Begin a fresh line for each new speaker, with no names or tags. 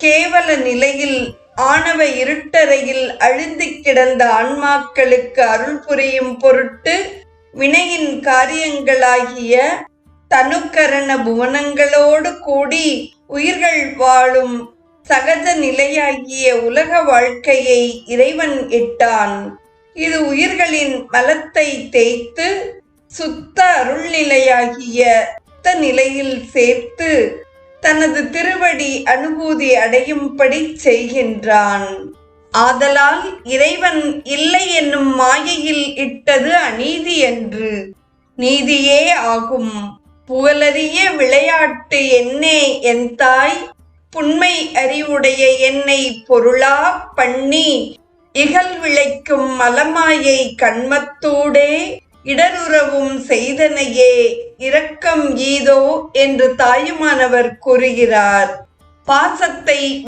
கேவல நிலையில் ஆணவ இருட்டறையில் அழுந்திக் கிடந்த ஆன்மாக்களுக்கு அருள் புரியும் பொருட்டு வினையின் காரியங்களாகிய தனுக்கரண புவனங்களோடு கூடி உயிர்கள் வாழும் சகஜ நிலையாகிய உலக வாழ்க்கையை இறைவன் இட்டான். இது உயிர்களின் மலத்தை தேய்த்து சுத்த அருள்நிலையாகிய நிலையில் சேர்த்து தனது திருவடி அனுபூதி அடையும்படி செய்கின்றான். ஆதலால் இறைவன் இல்லை என்னும் மாயையில் இட்டது அநீதி என்று நீதியே ஆகும். புகழறிய விளையாட்டு என்னே என் தாய், புன்மை அறிவுடைய என்னை பொருளா பண்ணி இகழ் விளைக்கும் மலமாயை கண்மத்தூடே இடருறவும் செய்தனையே இரக்கம் ஈதோ என்று தாயுமானவர் கூறுகிறார். பாசத்தை